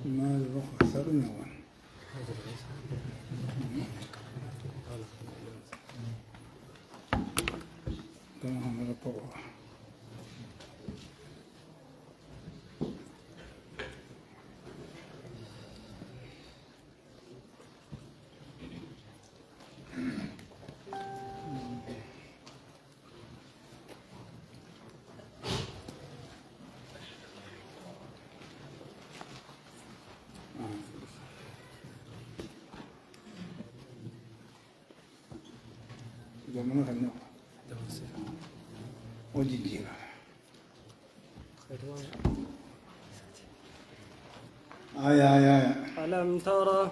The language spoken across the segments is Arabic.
ما يروح خسرنا وان تمام هذا طبعا زمانه خلنا وجيجيرا آية ألم ترى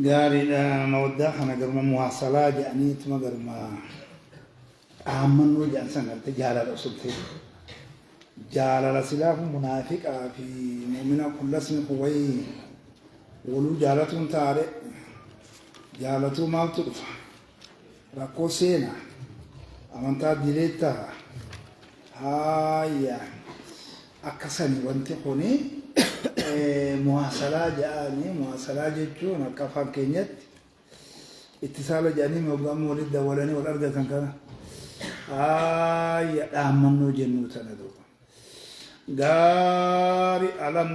قاري مودة خنا قرما مواصلات يعني تما قرما أهم وجه سنة تجارة رسولتي جارة سلاف منافق في مؤمنة كل اسم قوي ولو جارة تاري جارة ما ترفع ركو سينا أمانتا ديريتا هايا أكسني وانتقوني مواصلة جاني مواصلة جتون كفان كينيت اتصال جاني مبغى مولد دولاني والأرض كان آمنوا جنو تندو غاري ألم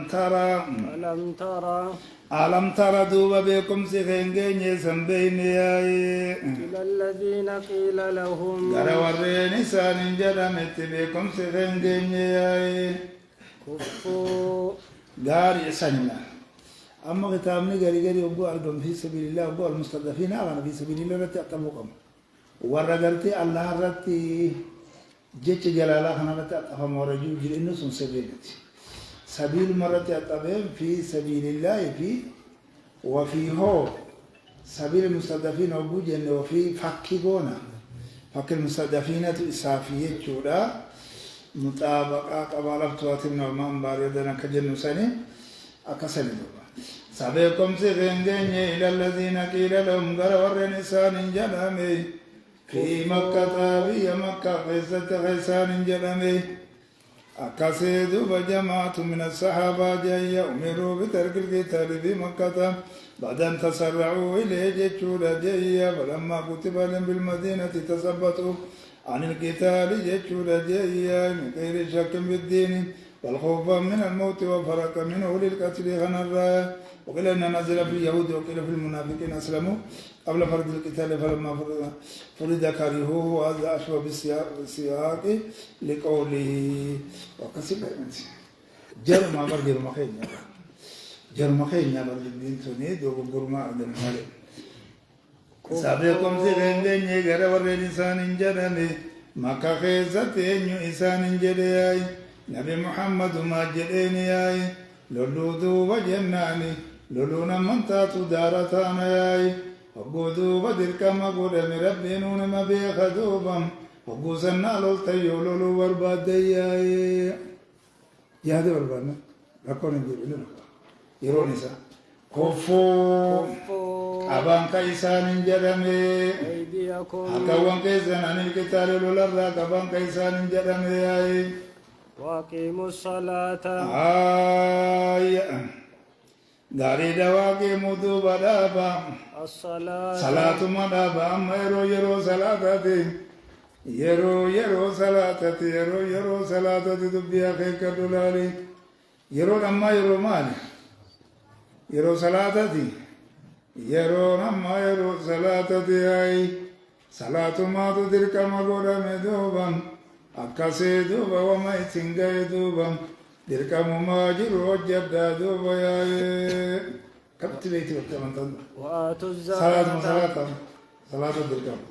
ترى دوبا بكم سخنجين سنبيني إلى الذين قيل لهم غاري ورين سان جرمت بكم سخنجين كفوا غاري سننا أما كتابني غاري أبو أرقم في سبيل الله أبو المستضعفين أغنى في سبيل الله رتأتمكم ورغرتي الله رتي جيتش جلالا خنا رتأتفهم ورجو جل إنه سن سبيلتي سبيل مرتي أتبهم في سبيل الله في وفي هو سبيل المستضعفين أبو جن وفي فكيبونا فك المستضعفين إسافية جودا مطابقة قبالة تواتم نومان باردنا كجن سني أكسن دوبا سبيكم سخنجين إلى الذين قيل لهم غرور نسان جلمي في مكة في مكة قصة خيسان جلمي أكسيد وجماعة من الصحابة جاي أمروا بترك القتال في مكة بعد أن تسرعوا إليه جتشولا جاي فلما كتب لهم بالمدينة تثبتوا عن القتال جتشولا جاي من غير شك بالدين بل خوفا من الموت وفرق منه للقتل غنرا وقيل أن نزل في اليهود وقيل في المنافقين أسلموا قبل فرض القتال فلما فرض كرهوه وهذا أشبه بالسياق لقوله وكسب جرم أمر جرم خين يا برد البنتوني دو غرما أدم هذا سابقكم سيرندين يجرا ورلسان جرمي مكة خيزتين إنسان جرياي نبي محمد ما جريني لولو وجناني لولو من تاتو دارتانا ياي وقودو بدر كما قول مربينون ما بيخدوبم وقوسنا لولتيو لولو ورباد ياي يا هذا وربادنا ركون نجيب يرونيسا كفو أبان كيسان جرمي أكوان كيسان عن الكتاب لولا أبان كيسان جرمي ياي وأقيموا الصلاة غاري دواقي مدو بدابا الصلاة صلاة مدابا أما يرو صلاة يرو صلاة تدبيا خيك دولاري يرو أما يرو مالي يرو صلاة يرو أما يرو صلاة أي صلاة ما تدرك مغورا مدوبا أكاسي دوبا وما يتنغي دوبا dirqamu maa jiru hojjedhaa duuba yaa'ee kabti beekti bakka amantaan salaata dirqamu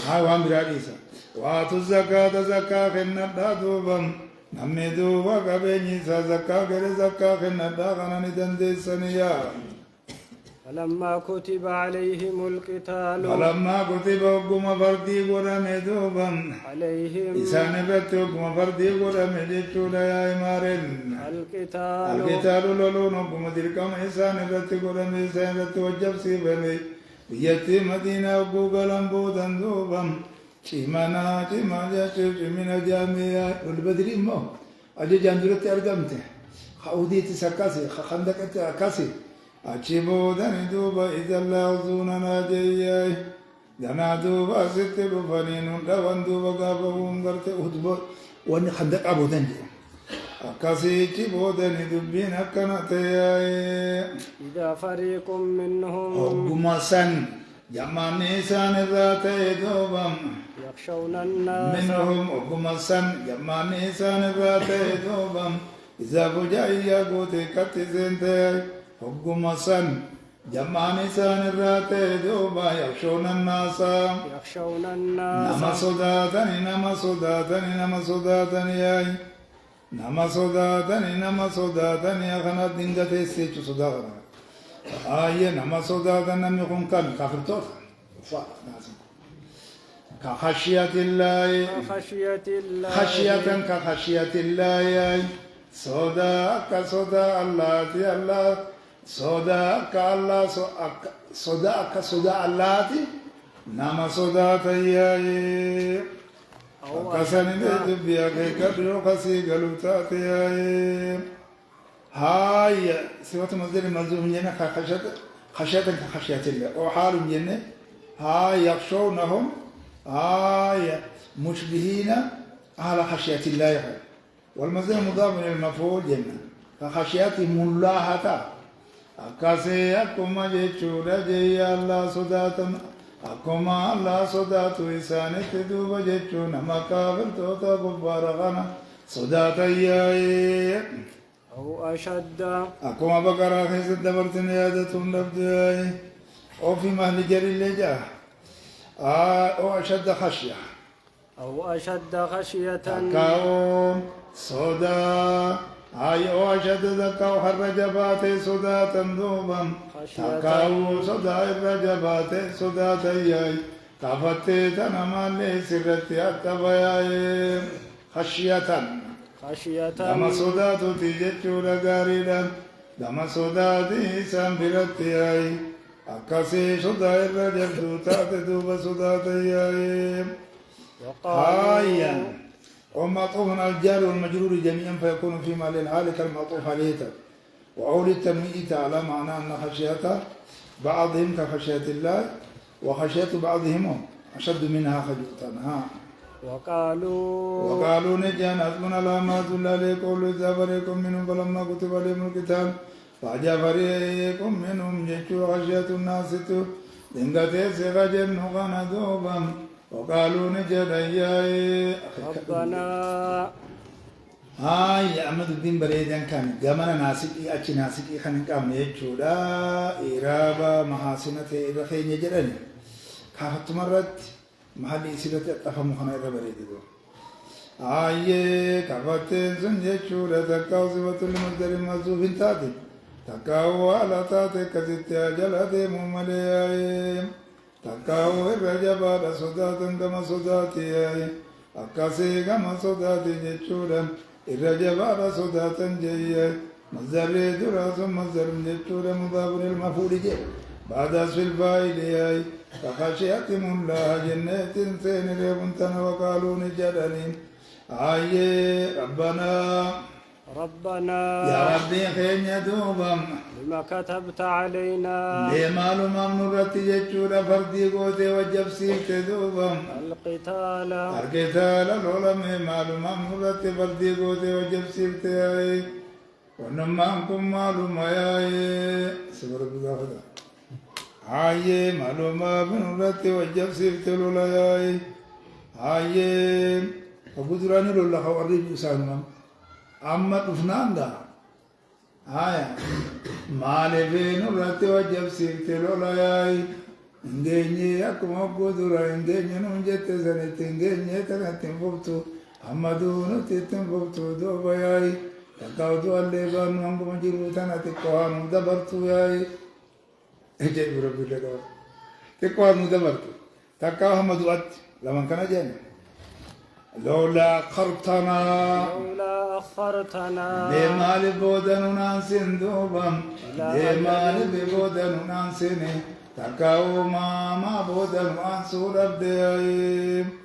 haa waan biraa dhiisa waatu zakaata zakaa kennadhaa duuba namni duuba qabeenyi isaa zakkaa gadi zakkaa kennadhaa kana ni dandeessaniyaa. فلما كتب عليهم القتال فلما كتب وقم فردي قرم دوبا عليهم إسان رت وقم فردي قرم جتشولا يا إمارين القتال لولون وقم تلكم إسان رت قرم إسان رت وجب سيبني بيتي مدينة وقوق لنبودا دوبا شمنا شما جاشو شمنا جامعة والبدري مو أجي جانجرت أرقمته خاودي تسكاسي خندق أكاسي أجيبودا ندوبا إذا لا أظننا جيّاي دنا دوبا ست بفنين دوان دوبا قابهم قرت أهدبو وأن خندق أبودن جي أكاسي جيبودا ندوبين أكنتياي إذا فريق منهم أقوما سن جمعني سان الرات دوبا يخشون الناس منهم أقوما سن جمعني سان الرات دوبا إذا فجأي قوتي كتزنتياي حكم سن جمعني سان الرات دوبا يخشون الناس نما صداتني نما صداتني نما صداتني ياي نما صداتني نما صداتني يا خنات دينغت السيج صداتنا نما صداتنا نمكم كان كافر توف كخشية الله خشية كخشية الله ياي صدا كصدا الله تي الله صدا كالله صدا كصدا الله تي نما صدا تياي كسني دبيا كبير خسي قلوتا تياي هاي سوات مصدر ملزوم جنا خشية كخشية الله وحال جنا هاي يخشونهم هاي مشبهين على خشية الله والمصدر مضاف الى المفعول جنا كخشيتهم الله أكاسي أكما جيشورا جي الله صداتم أكما الله صداتو إساني تدوب جيشونا مكابل توتا كبارغانا صداتا ياي أو أشد أكما بقرا خيس دبرتن يادتهم لبداي أو في مهل جري اللي أو أشد خشية أو أشد خشية تكاو صدا أي أشد ذكاو الرجبات صدا تندوبا تكاو صدا الرجبات صدا تياي كفتي تنما لسرتي أتبايا خشية دم صدا تتججو لغاريدا دم صدا دي سنبرتي أكاسي صدا الرجب دوتا تدوب صدا تياي هايا ومعطوف على الجار والمجرور جميعا فيكون في محل الحال كالمعطوف عليه وعول التنوين تعالى معناه أن خشية بعضهم كخشية الله وخشية بعضهم أشد منها خشية وقالوا نجان حسبنا الله ما زل عليكم لذا فريق منهم فلما كتب عليهم القتال فأجا فريق منهم جيشوا خشية الناس دنگته سيغجن نغانا دوبا وقالوا نجد أياي ربنا هاي أحمد الدين بريدان كان جمانا ناسكي أتش ناسكي خانن قام يجودا إرابا محاسنة إرخين يجرني كافت مرت محلي سيرة أفهم خنا إرابريدو هاي كافت سنجد شورة تكاو سبت المصدر المصوف تاتي تكاو على تاتي كزيت أجلت مملي تكاو الرجبا لصدات كما صداتي أكاسي كما صداتي جتشورا الرجبا لصدات جي مصدر درا ثم مصدر جتشورا مضاف للمفعول جي بعد اسم الفاعل كخشيتهم الله جنات سين ريبنتن وقالوا نجدنين آي ربنا يا ربي خين يدوبا لما كتبت علينا لما لممنورت جتشورا فردي قوتي وجبسيت دوبا القتال العلماء معلوم ممنورت فردي قوتي وجبسيت ونمانكم معلوم يا سبر الله هاي معلوم ممنورت وجبسيت لولا يا هاي وقدراني لولا خوارج يسانم أما تفناندا هاي مالفين راتي وجب سيرتي لولا ياي إنجيني أكما قدرا إنجيني نونجت زنت إنجيني تنتين فوتو Hammaduun tittin fuftuu duuba yaayi takkaawtu allee baanu hanguma jiru tana xiqqoo dabartu yaayi jedhu rabbi qaba xiqqoo dabartu takkaaw hammadu'atti laman kana jenna لولا أخرتنا لولا أخرتنا لمال بودن نانسين دوبم لمال بودن نانسين تكاو ما بودن أنسور أبدي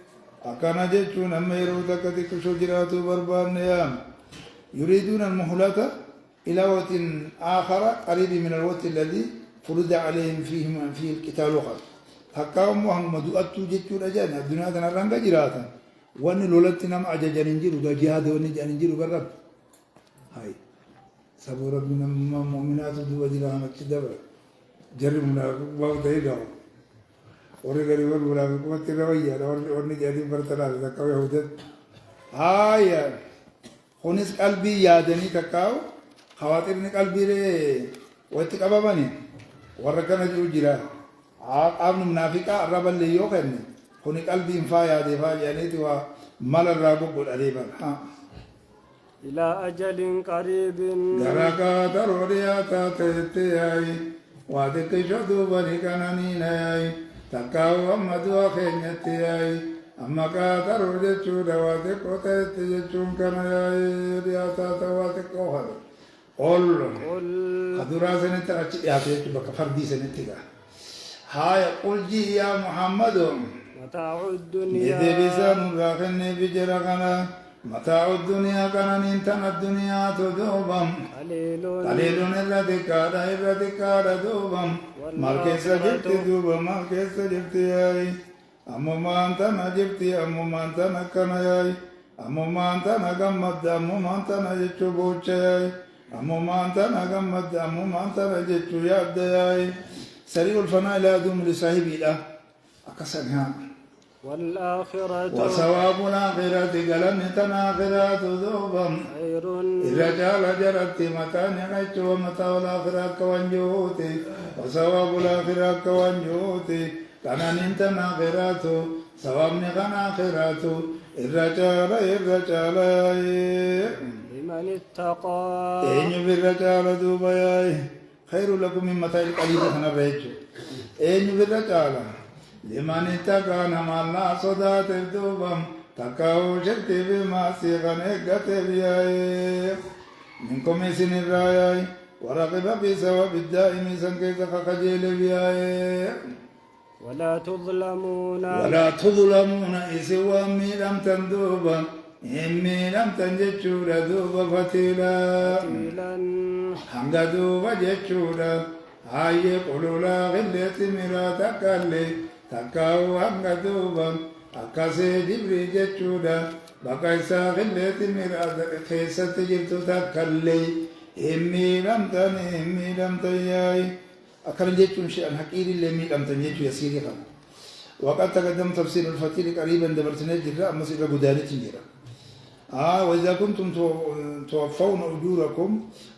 أكان جتون أميرو تكتك شجرات بربان يريدون المهلة إلى وقت آخر قريب من الوقت الذي فرض عليهم فيه القتال وقت تكاو محمد أتو جتون أجانا الدنيا تنرنغ جراتا وان لولت نام أجاجان انجيرو دا جهاد وان جان انجيرو برب هاي سبو ربنا مؤمنات دو ديران كدبر جرمنا باو دايدو اور غري ور ولا کو تلويا اور نجادي برتلا تكاو يهودت هاي خونس قلبي يادني تكاو خواطر قلبي ري وتقبابني وركنا جو جرا ابن منافقا رب اللي يوخني خوني قلبي انفايا دفاع يعني تو مال الرابق الأليبا إلى أجل قريب دركا تروريا تاتيتي وادك شدو بريكانانيني تكاو أمدو خينيتي أما كاترو جتشو دواتك وتيتي جتشون كاناي رياتا تواتك وخد قل قدرا سنة أشي ياتي بك فردي سنة هاي قل جي يا محمد متاع الدنيا إذا بسام راخني بجرغنا متاع الدنيا كان ننتن الدنيا تدوبم قليل إلا ذكار دوبم مالكيس جبت دوبم مالكيس جبت ياي أمو ما أنت نجبتي أمو ما أنت نكنا ياي أمو ما أنت نغمد أمو ما أنت نجتشو بوچ ياي أمو ما أنت نغمد أمو ما أنت نجتشو ياد ياي سريع الفناء لا يدوم لصاحبه لا أكسنها والآخرة وثواب الآخرة قلن تناخرات ذوبا خير إذا جال جرت متى نعيش ومتى الآخرة كوانجوتي وثواب الآخرة كوانجوتي كان تناخرات ثواب نخناخرات إذا جال لمن اتقى إن بالرجال دوباي خير لكم من متى القليل خنريج إن بالرجال لمن اتقى نما الله صدات الدوبم تكاو شرتي بما سيغن اقت بياي منكم سن الراياي ورغب في ثواب الدائم سنكيت خجيل بياي ولا تظلمون إسوا لم تندوبا إمي لم تنجتشور دوبا فتيلا حمد دوبا جتشورا هاي قلولا غلت مراتك اللي تكاو hanga duuba akkasee jibrii jechuudha bakka isaa qilleetti miraasa keessatti jirtu takkallee hin miidhamtan yaayi akkana jechuun shi'an haqiilillee miidhamtan jechuu yasiirii qaba وقد تقدم تفسير الفتيل قريبا دبرتنا جرا أما سيرا قدانة جرا وإذا كنتم توفون أجوركم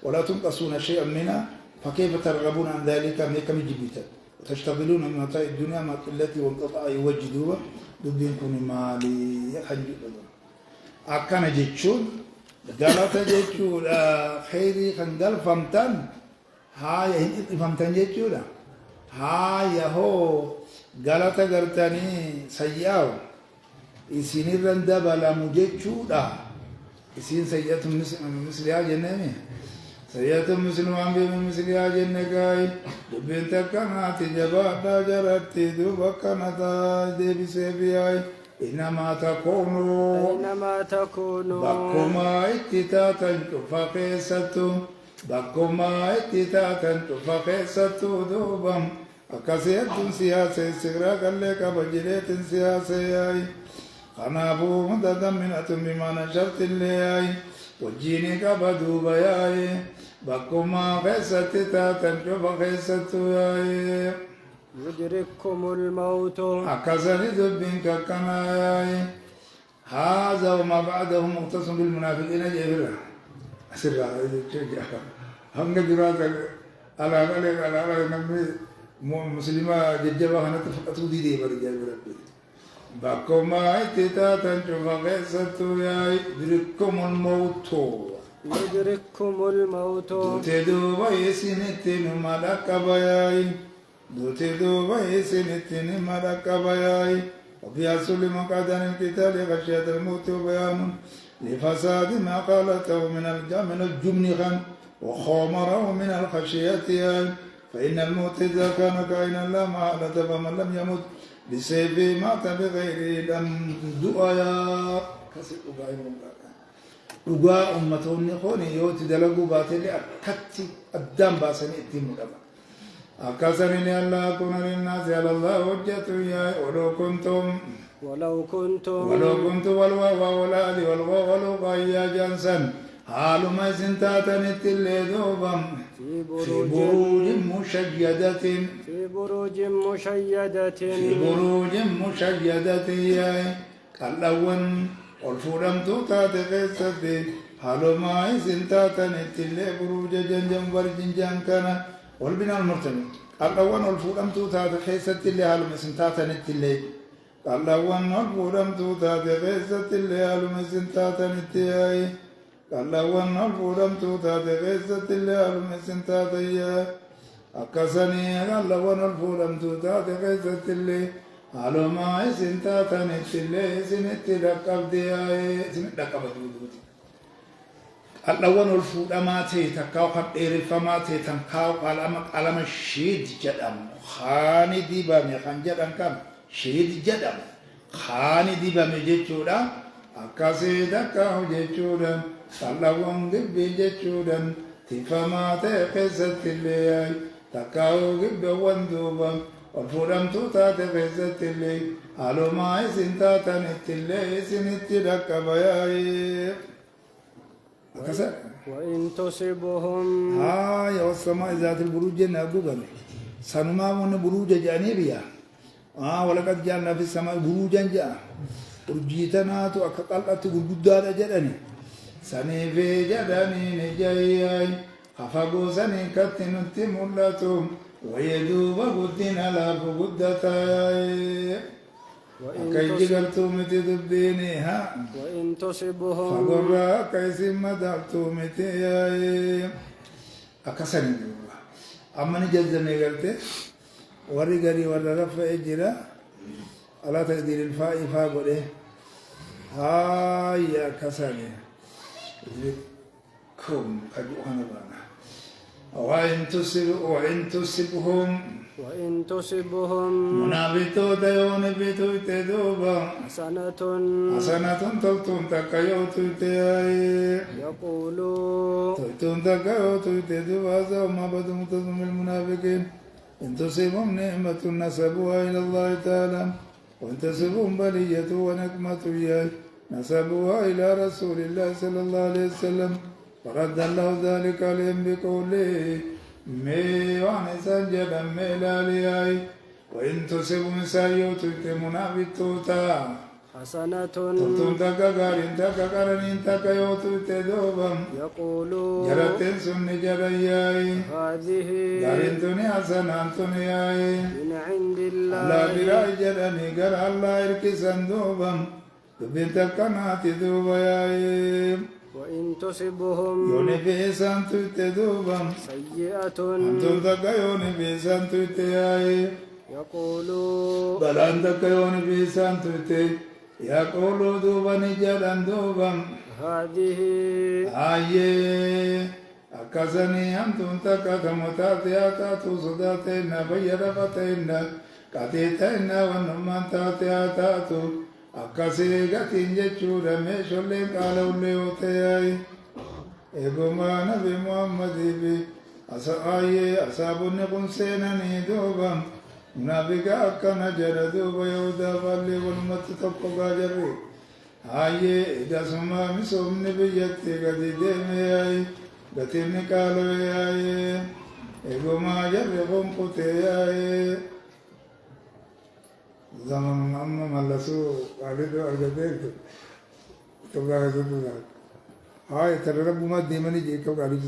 ولا تنقصون شيئا منها فكيف ترغبون عن ذلك كم جبتا وتشتغلون من متاع الدنيا مع التي وانقطع يوجدوها ضدكم مالي حنجو أكان جيتشون دالتا جيتشون خيري خنجل فمتن هاي فمتن جيتشون هاي هو غلطة غرتاني سياو إسيني رندا بالا مجيتشون إسين سيئة مثلها جنمي سيئة مسلمان بمثلها جنكاي دبين تكنات جبادا جرتي دوبكنتا ديبي سيبياي إنما تكونوا بكما اتتاتا تفقيستو دوبم أكاسيت سياسة سيغراك الليك بجريت سياسة خنابو متدمنة بما نشرت اللي وجيني كبدو بياي بكما خيست تاتا شوف خيست ياي يدرككم الموت أكسر ذبين ككناي هذا وما بعده مختص بالمنافقين جبرا سرا هم جرات على نمي مسلمة ججبا هنا تفقتوا دي برجال بربي بكما اتتاتا شوف غيستو يا يدرككم الموت يدرككم الموت دوتي دوبا يسنتين ملك بياي دوتي دوبا يسنتين ملك بياي وفي أصل مقادن القتال خشية الموت وبيان لفساد ما قالته من الجبن خن وخامره من الخشية فإن الموت إذا كان كائنا لا محالة فمن لم يمت بسيف مات بغير لم دعيا كسر dhugaa ummatoonni kun yoo itti dalaguu baatellee akkatti addaan baasanii ittiin mudhama. Akkasanii Allah kuna linnaasi ala Allah hojjetu yaa waloo kuntum waloo kuntu walwaa walaali walwaa waloo qaayyaa jaansan haaluma isin taatanitti illee duubam في بروج مشيدة في بروج مشيدة في بروج مشيدة يا قلوان والفورمتو تاتي قصتي حالو ما إسن تاتنت اللي بروج جنجم ورجنجان كان والبناء المرتمي قلوان والفورمتو تاتي قصتي اللي حالو إسن تاتنت اللي قلوان والفورمتو تاتي قصتي اللي حالو إسن تاتنت ياي قلوان والفورمتو تاتي قصتي اللي حالو إسن تاتي أكسني قلوان والفورمتو تاتي قصتي اللي حالو ما إسن تاتنت اللي إسن اتلقب دياي إسن اتلقب دودوتي قلوان والفورما تاكاو خب إيرفما تاكاو قلم الشيد جدام خاني ديبا ميخان جدام كام شيد جدام خاني ديبا ميجيشودا أكاسي دكاو جيشودا قلوان دبي جيشودا تفما تاكست اللي تاكاو قبا واندوبا والفورمتو تاتي قصت اللي حالو ما إسن تاتنت اللي إسن اتلقب ياي وإن تصبهم يا والسماء ذات البروج نابوغن سنما من بروج جانبيا ولقد جعلنا في السماء بروجا جاء برجيتنا تو أكقلت غدودا جدني سني في جدني نجاي خفقو سني كتنت ملتهم ويدوب غدنا لا فغدتاي كي جلتم تدبيني وإن تصبهم فقرا كيسي مدعتم تياي أكسني دوبا أما نجزمي قلت وري قري ورى رفع إجرا على تقدير الفاء فاقله هاي أكسني كم كجوهنا بانا وإن تصبهم منابتو ديون بيتو تدوبا حسنة تلتون تكيو تتياي يقولوا تلتون تكيو تتدوبا زوما بدم تظم المنافقين إن تصبهم نعمة نسبوها إلى الله تعالى وإن تصبهم بلية ونكمة نسبوها إلى رسول الله صلى الله عليه وسلم فرد الله ذلك عليهم بقوله ميوان سجدا ميلالياي وإن تصبهم سيئة منافقوتا حسنة تلتون تكاكارين تكاكارين تكايوتو تدوبم يقولون جرتين سن جرياي هذه دارنتوني حسنانتوني ياي من عند الله لا براي جرني قال الله إركسن دوبم دبين تكناتي دوبا ياي وإن تصبهم يوني بيسان تدوبم سيئة أنتم تكايوني بيسان تياي يقولوا بل أنت كيوني بيسان تتي يقولوا دوبني جلن دوبم هذه أكسني أنتم تكتمتاتي أتاتو صداتين بيرفتين كتيتين ونمان تاتي أتاتو أكسي قتين جتشورا ميشولين قالوا ليوتياي إيقوما نبي محمد بي أصابني قنسينني دوبم منافقا أكنا جردوبا يودا فالي والمت تبقى جري إذا سما مسومني بيتي قد ديمي قتيني قالوا إيقوما جري قنقتي زمن أما ملسو قالوا أرجدك تبقى هذا ترى رب ما ديمني جيكو قالوا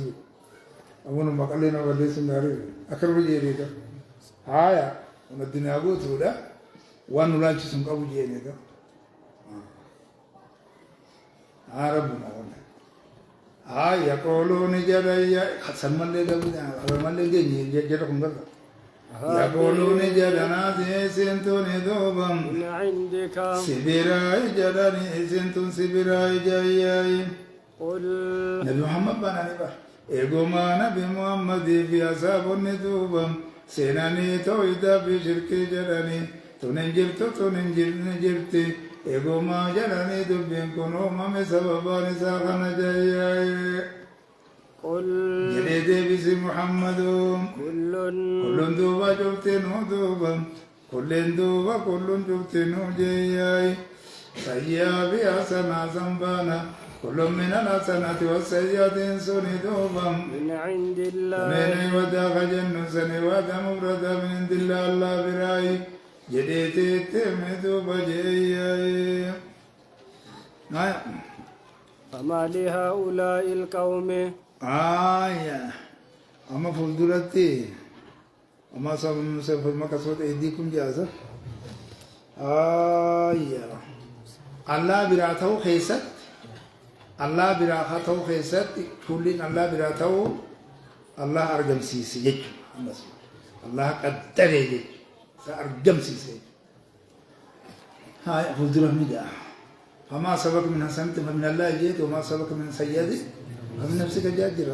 أبونا مقالنا وليس ناري أكل بجيريك ونالدنيا قوتو لا وأن لا تسمع أبو جيني ده ربنا والله يقولون جرى خسر من اللي ده من اللي جيني جركم قال يقولون جرنا سنتون دوبم من عندك سبيراي جراني سنتون سبيراي جاي قل نبي محمد بنا نبا إيقوما نبي محمد في أصحاب الندوبم سيناني تويدا في شرك جراني تننجرتي إيقوما جراني دبين كنو مامي سبباني ساقنا جاي قل جريدي بسي محمد كل كل دوبا جبتنو دوبا كل دوبا كل جبتنو جاي سيابي حسنا زنبانا كل من الحسنات والسيئات سني دوبا من عند الله من وداخ جنة سني ودا مبردا من عند الله الله براي جديتي تمدو بجيي فما لهؤلاء القوم أما فلدرتي أما سبب ما كسرت أيديكم جازة الله براته خيست الله براته خيست كلين الله براته الله أرجم سيسي يج الله قدر يج سأرجم سيسي هاي فلدرة ميدا فما سبق من حسنت فمن الله جيت وما سبق من سيئة فمن نفسك جاجر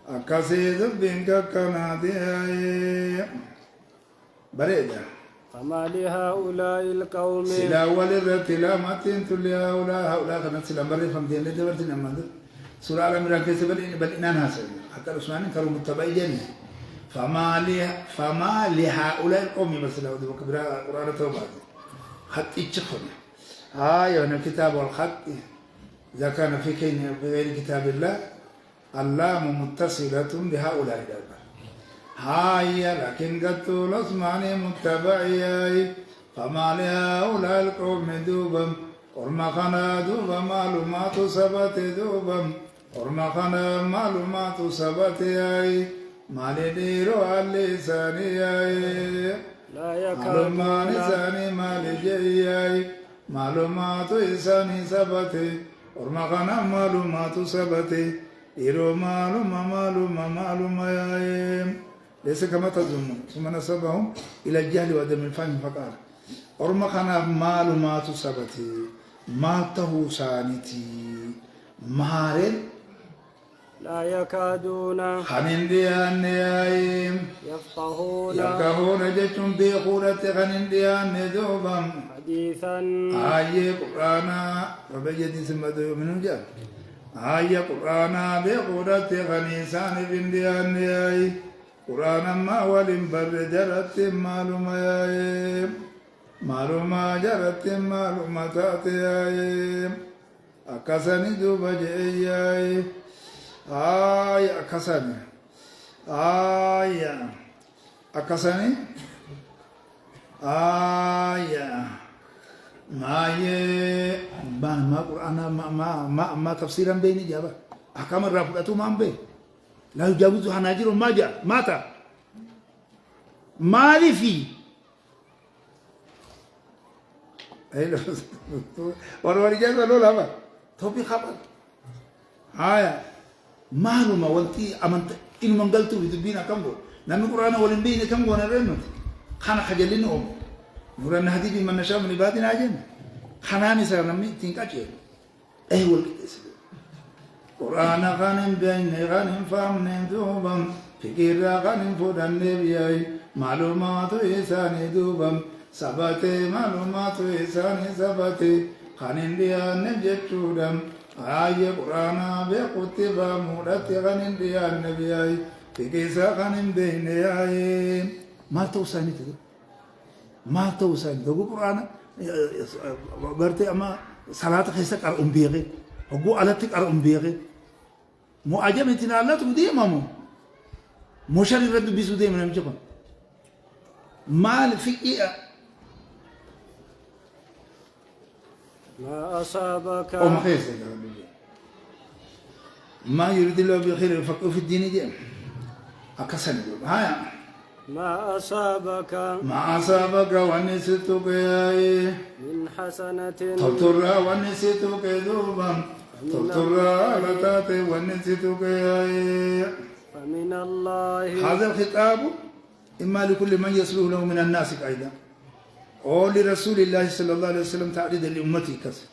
أكاسيد بينك كنادي بريدة فما لهؤلاء القوم سلا ولد تلا ماتين تلي هؤلاء كانت سلا بري فمدين لدي برتين أمد سورة على مراك بل إنان حسن حتى العثماني كانوا متبعين فما لهؤلاء القوم مثلا ودي بكبرى قرآن توبات خط إتشخن يعني الكتاب والخط إذا كان في غير كتاب الله اللام متصلة بهؤلاء الأربعة لكن قد طول اسمعني متبعي فما لهؤلاء القوم دوبا ورما خنا دوبا معلومات سبت دوبا ورما خنا معلومات سبت ما لديرو اللساني لا معلومات يكادون لساني ما لجي معلومات لساني سبت ورما خنا معلومات سبت إيرو معلومة ليس كما تظنون ثم نسبهم إلى الجهل وعدم الفهم فقال أرما خنا معلومات سبتي ما تهوسانتي مهارل لا يكادون خنين ديان نيايم يفقهون جتم بيخورة خنين ديان دوبم حديثا قرآنا ربيتي سمدو منو جاب قرآنا بيخورة خنيسان بنديان نياي قرآن ما ولم بر جرت معلومة جرت معلومات أكسني دوب جي أكسني أكسني ما قرآن ما تفسيرا بيني جابا أحكام الرافضة ما بين لا يجاوز حناجر ما جاء مات مالي في ورجال لولا ما توبي خبر معلومة وانتي أمنت إن من قلت بدبينا كم قول نحن القرآن ولن بين كم قول نرنو خانا خجلين نورا نهدي بمن نشاء من عبادنا عجل خناني سر نمي تنكاجي قرآن غنم بين غنم فامن دوبم فكر غنم فدن نبيي معلومات إساني دوبم سبتي معلومات إساني سبتي خنين ديان نجتودم قرآن بكتب مودت غنم ديان نبيي فكيس غنم بين ياي ما توساني تدو ما توساني تدو قرآن برتي أما صلاة خيسك أرأم بيغي وقو ألتك أرأم بيغي مو أجمع تنالات ودي مامو مشاري رد بيسو دي من أمجيكم مال فكئة ما أصابك ما خيسك ما يريد الله بالخير يفكر في الدين جيم أكسن هاي ما أصابك ونسيتك من حسنة تطرى ونسيتك ذوبا تطرى لتاتي ونسيتك فمن الله. هذا الخطاب إما لكل من يصلح له من الناس أيضا أو لرسول الله صلى الله عليه وسلم تعريضا لأمتي كذا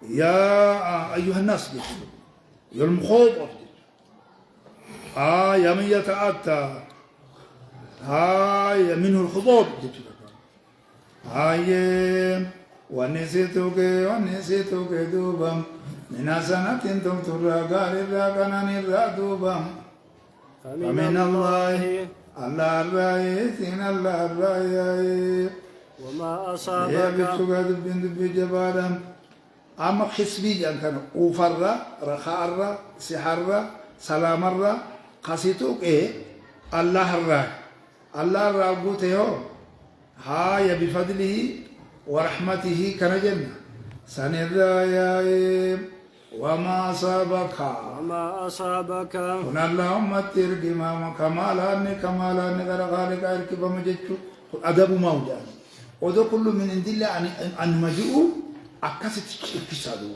يا أيها الناس يا المخاطب يا من يتأتى منه الخطاب ونسيتك دوبا من سنة تمتر قال الراقنان الرادوبا فمن الله الله الرئيس الله الرئيس وما يا أصابك بيتشوكا دبين جبالا أما خسبي جان كان أوفر رخاء سحر سلام قصيتوك الله الرئيس الله رابوته هاي بفضله ورحمته كنجنة سنرايا وما أصابك هنا اللهم ترجم كمالان غرغالك أركب مجدو أدب موجا وذو كل من عند الله أن مجيء أكست اكسادو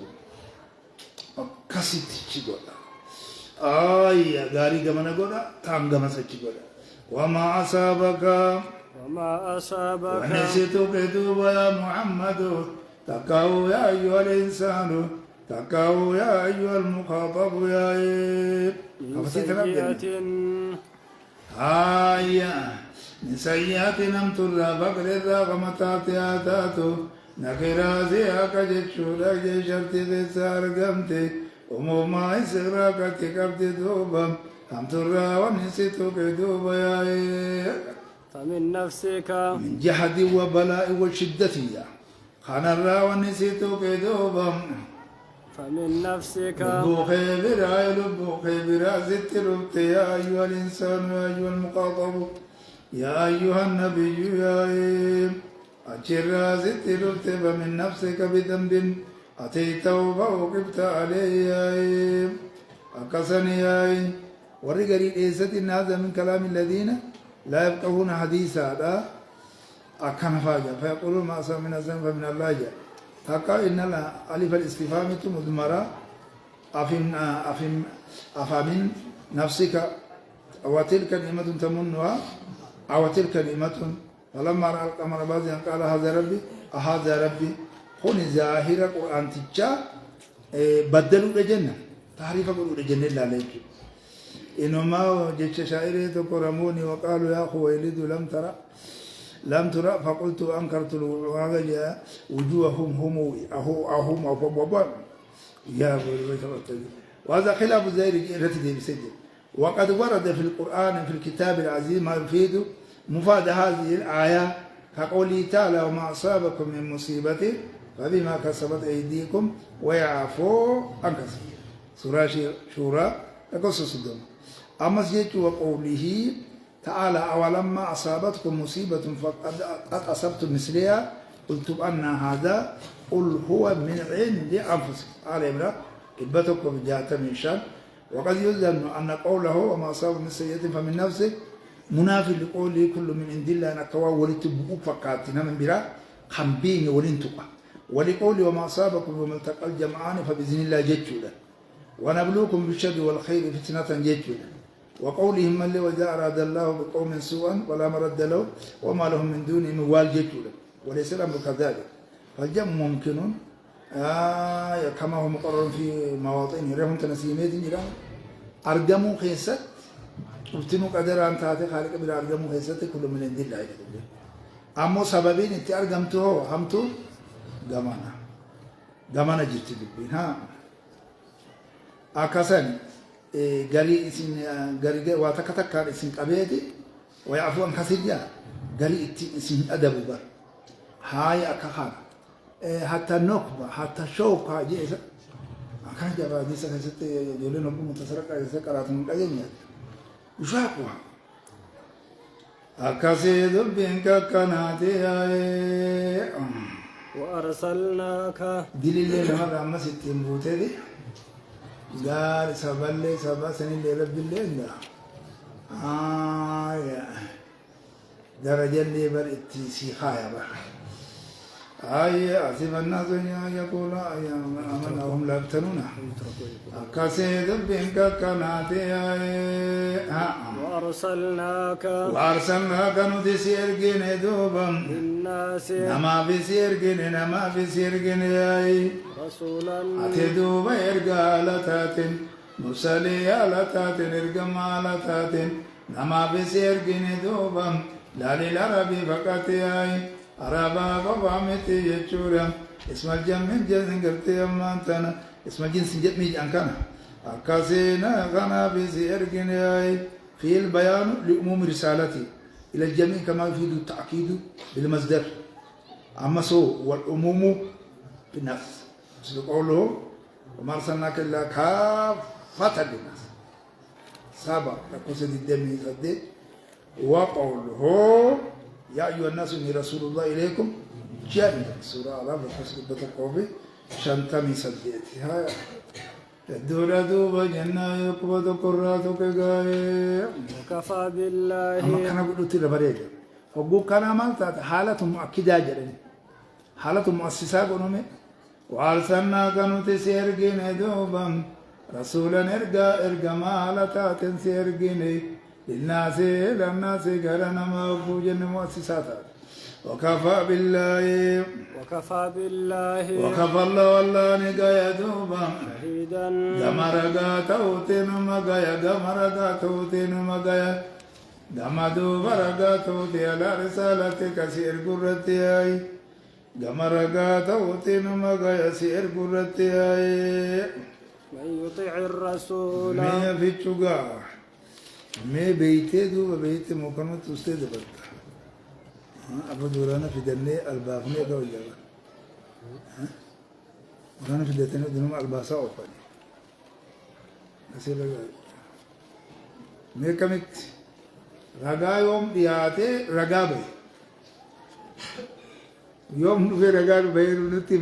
أكست تشيغودا غاري غمنا غودا تام غمنا سچيغودا وما أصابك ونسيتك دوبا يا محمد تقاو يا أيها الإنسان تقاو يا أيها المخاطب يا من سيئات نمتر بقر الرغمتات آتاتو نقرازي أكجتشولا جيشرتي ذي سارقمتي وموما إسراقتي كبتي دوبا أمتر ونسيتك دوبا يا فمن نفسك من جهد وبلاء وشدة خانا الرا ونسيتك دوبا فمن نفسك لبو خيبرا زدت ربت يا أيها الإنسان يا أيها المخاطب يا أيها النبي يا أجرا زدت ربت فمن نفسك بذنب أتيته فوقفت عليه يا أكسني يا ورقري إيسة هذا من كلام الذين لا يفقهون حديثا لا أكن فاجا فيقولون ما أصاب من الذنب فمن الله جاء حقا إن ألف الاستفهام مضمرة أفمن نفسك وتلك نعمة تمنها أو تلك نعمة فلما رأى القمر بازغا قال هذا ربي خوني ظاهر القرآن تجا بدلوا الجنة تعريف قولوا الجنة لا ليك إنما جيش شاعري تكرموني وقالوا يا خويلد لم ترى فقلت أنكرت الوجه وجوههم هم يا وهذا خلاف ذلك التي بسجل وقد ورد في القرآن في الكتاب العزيز ما يفيد مفاد هذه الآية كقوله تعالى وما أصابكم من مصيبة فبما كسبت أيديكم ويعفو عن كثير سورة شورى تقصص الدم أما سجدت وقوله تعالى أولما أصابتكم مصيبة فقد أصبتم مثلها قلتم أن هذا قل هو من عند أنفسكم على إبراء إبتكم جاءت من شان وقد يظن أن قوله وما أصاب من سيئة فمن نفسه منافي لقوله كل من عند الله نكوا ولتبقوا فقاتنا من براء خمبين ولنتقى ولقوله وما أصابكم وما التقى الجمعان فبإذن الله جدوا ونبلوكم بالشر والخير فتنة جدوا وقولهم من لي وإذا أراد الله بقوم سوءا ولا مرد له وما لهم من دونه من وال جدوا وليس الأمر كذلك فالجمع ممكن كما هو مقرر في مواطن رهم تنسيمات جيران أرجموا خيست وبتنو قدر أن تعطي خالق بلا أرجموا خيست كل من عند الله أما سببين أنت أرجمته همتو جمانا جت بين أكاسن غري إسين غري واتكتكار إسين قبيدي ويعفو عن كسيجا غري إسين أدب بر هاي أكخان حتى نقبة حتى شوكة جيسا أكان جابا ديسا كسيت يولي نبو متسرق كسيت كراتون كجنيا وشاكوا أكاسي دبين كناتي وأرسلناك دليل هذا ما ستين بوتي قال سبا سنين رب الله يا درجة اللي بر اتسيخايا بر آية أسف الناس أن يقولوا آمنا وهم لا يفتنون كسيد بينك كناتي وأرسلناك نتسير جن دوبا للناس نما في سيرجن نما في سيرجن رسولا أتدوب إرجالتات مرسليالتات إرجمالتات نما في سيرجن دوبا لا للعربي فقط عربا قوامتي يجورا اسم الجمع جنس قرتي أمانتنا اسم الجنس جمع أنكنا أكاسينا غنا في سيرجن في البيان لأموم رسالتي إلى الجميع كما يفيد التأكيد بالمصدر أما سو والأموم بالنفس مثل قوله وما أرسلناك إلا كافة للناس سابع لقصد الدم يصدق وقوله يا أيها الناس إني رسول الله إليكم جامعا سورة على بحسب بتقوبي شنتمي صدقتها الدورة دوبا جنة يقبض قراتك غاية وكفى بالله أما كان قلت لبريد فقو كان مالتات حالة مؤكدة جرين حالة مؤسسة قنومي وأرسلناك نتسيرجين دوبا رسولا إرقا مالتات سيرجين للناس قرنا ما فوجن مؤسسات وكفى بالله وكفى بالله وكفى الله والله نقايا دوبا شهيدا غمرغا توتين مغايا غمرغا توتين مغايا غمدو برغا توتي على رسالتك سير قرتي غمرغا توتين مغايا سير قرتي من يطيع الرسول مي فيتشوغا مي بيتي دوبا بيتي مكانت استاذ برتا أبو دورانا في دني البافني قوي وأنا في دتنا دنوم الباسا أوفاني نسيب ميكمت رجا يوم دياته رجا بي يوم في رجا بيرو نتي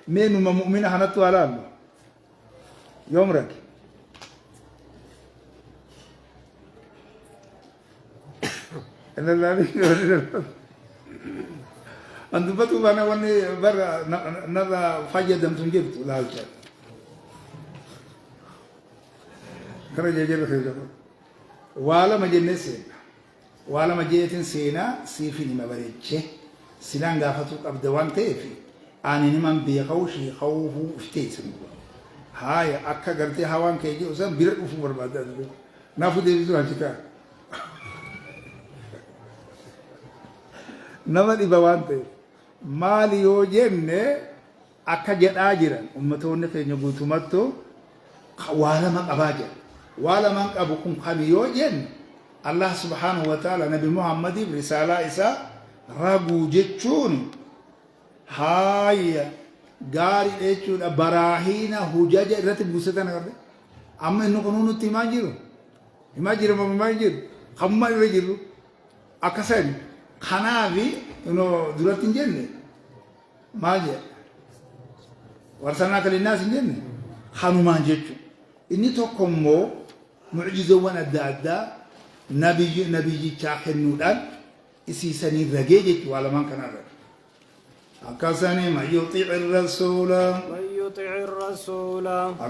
من مؤمن هنتو على الله يوم رك إن الله أنت بتو بنا وني برا نرى فاجدا تنجبت لا أشياء خرج يجري خير ولا مجنة سينا ولا مجنة سينا سيفني ما بريتشه سلان قافتك أبدوان تيفي أنا نمان بيخوشي خوفه فتيسن هاي أكا قرتي هوان كيجي وسام بيرك وفو بربادة نافو ديبزو هالشكا نمان إبوان تيفي maali yoo jenne akka jedhaa jiran ummatoonni keenya guutumattu waa lama qabaa jira waa lamaan qabu kun kami yoo jenne Allah subhanahu wa ta'ala nabi Muhammadiif risaalaa isaa raguu jechuun haaya gaarii jechuudha baraahiina hujaja irratti buusatan agarre amma inni kun nutti himaa jiru hamma irra jiru akkasan kanaafi duratti hin jenne maal jedha warsannaaka linnaas hin jenne hanumaan jechuudha inni tokko immoo mucjizawwan adda addaa nabiyyichaa kennuudhaan isiisanii ragee jechuudha waa lamaan kanarra akkasanii man yuxiici rasuula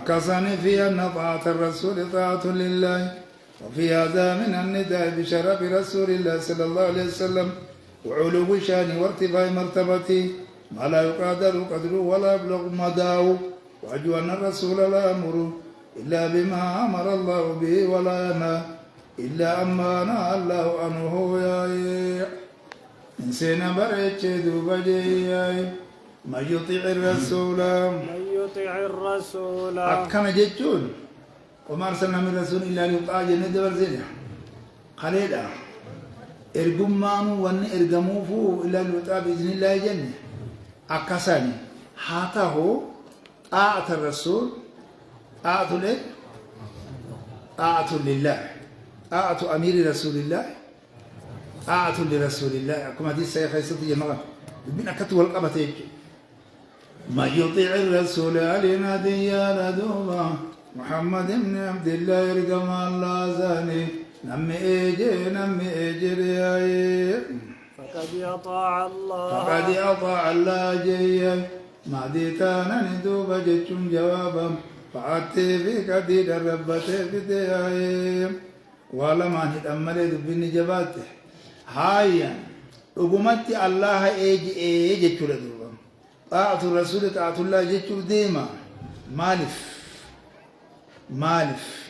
akkasanii fi anna taa'ata rasuuli taa'atu lillaahi وفي هذا من النداء بشرف رسول الله صلى الله عليه وسلم وعلو شان وارتفاع مرتبته ما لا يقدر قدره ولا يبلغ مداه وأرجو أن الرسول لا يأمر إلا بما أمر الله به ولا ينهى إلا أما نهى الله عنه يا إنسان بريتش دوبجي ما يطيع الرسول أكن جتون وما أرسلنا من رسول إلا ليطاع جنة برزيلة خليدا إرجمانو وان إرجموفو إلا ليطاع بإذن الله جنة أكساني حتى هو طاعة الرسول طاعة له طاعة لله طاعة أمير رسول الله طاعة لرسول الله كما دي السيخ يستطيع جماعة بنا كتو القبة ما يطيع الرسول علينا ديانا دوما محمد بن عبد الله يرقم الله زاني نمي إيجي فقد أطاع الله فقد أطاع الله جي ما ديتانا ندوب جتشون جوابا فعدتي في كديد الربتي في ديائي ولا ما نتأمل دبني جباته هايا رقمتي الله إيجي جتشون دوبا طاعة الرسول طاعة الله جتشون ديما مالف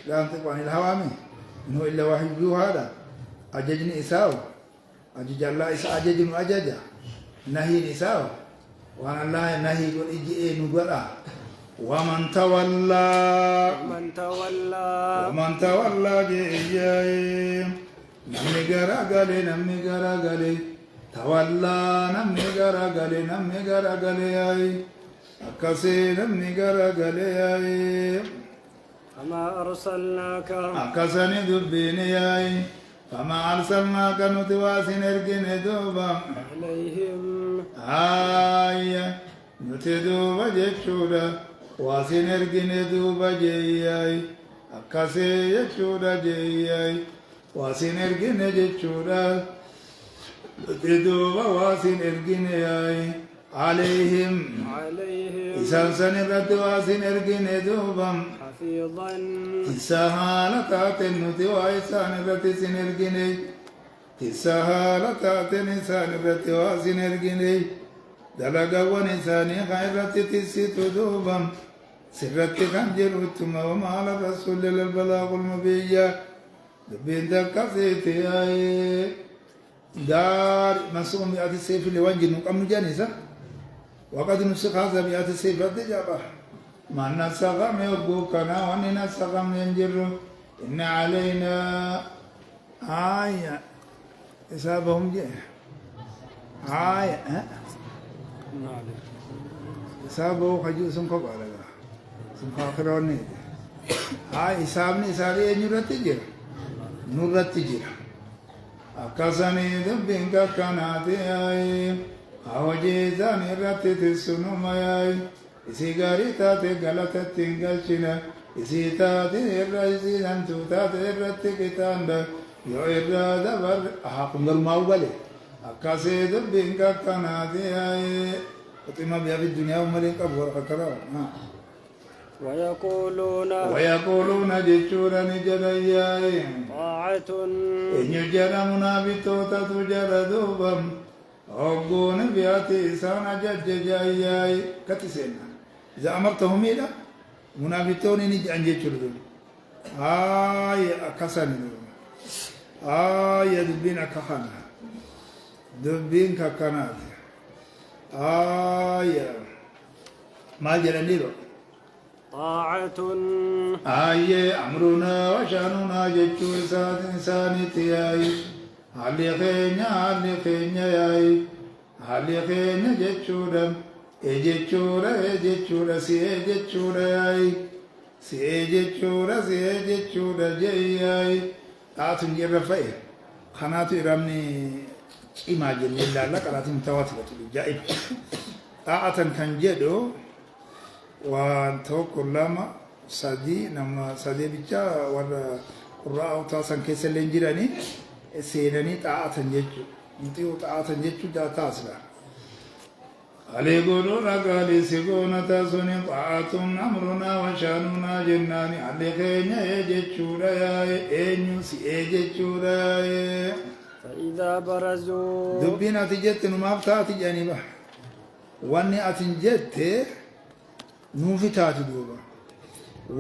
لا ينطق عن الهوامي إنه إلا واحد بيو هذا أججني إساو أجج الله إسا أججن أججا نهي إساو وأن الله نهي قل إجئ نقرأ ومن تولى جئي نمي قرأ قلي تولى نمي قرأ قلي أكسي نمي قرأ قلي فما أرسلناك أكسني دبيني فما أرسلناك نتواسن إرقن دوبا عليهم آية نتدوبا جيشودا واسن إرقن دوبا جيي أكسي جيشودا جيي واسن إرقن جيشودا نتدوبا واسن إرقن عليهم إسان سنرد واسن إرقن دوبا حفيظا تسهالتات النتوى إسان رت سنرقني تسهالتات إسان رت واسنرقني دلقا ونساني خيرت تسيت دوبا سرت خنجر وتم وما على الرسول للبلاغ المبين دبين دكاسيتي دار مسؤول بيات السيف اللي وجه نقم جانسة وقد نسخ هذا بيات السيف الدجابة ما نسخم يبوكنا وأن نسخم ينجر إن علينا آية حسابهم جاء آية حسابه خجو سنكو قالوا سنكو آخروني آية حسابني ساري نورت جير أكسني دبين كناتي آية أوجيزاني رتت السنوم isi gaarii taate galatatti hin galchina isii taate irra isii hantuu taate irratti qixaanda yoo irraa dabar kun garumaa ubale akkasii dubbiin qaqqanaati uxima biyaa fi duniyaa umaliin qabu warra kakkaraa ويقولون جتشورا نجدياي طاعة إن جرى منافقوتا تجرى دوبا أقول بياتي إسانا جججاياي كتسينا إذا أمرتهم إلى منافقون نجي أن جتشورا أكساني دبين أكخانا دبين ككنات ما جرى نيرو طاعة أمرنا وشأننا جتشو إنسانيتي حالي خينيا حالي خينيا جتشورا جتشورا سي جي تاتن جرفاي خناتو إرامني إماجن إلا لك على متواترة جائب طاعة كان جدو وانتوكو لما سادي نما سادي بيجا ورا قراء تاسن كيسل لنجراني سيناني طاعة جيجو نتيو طاعة جيجو دا تاسلا علي قولونا قالي سيقونا تاسوني طاعة أمرنا وشاننا جناني علي خينيا يجيجو راي اينيو سي ايجيجو راي فإذا برزوا دبين أتجت نمافتات جانبا واني أتنجت nuufi taatu duuba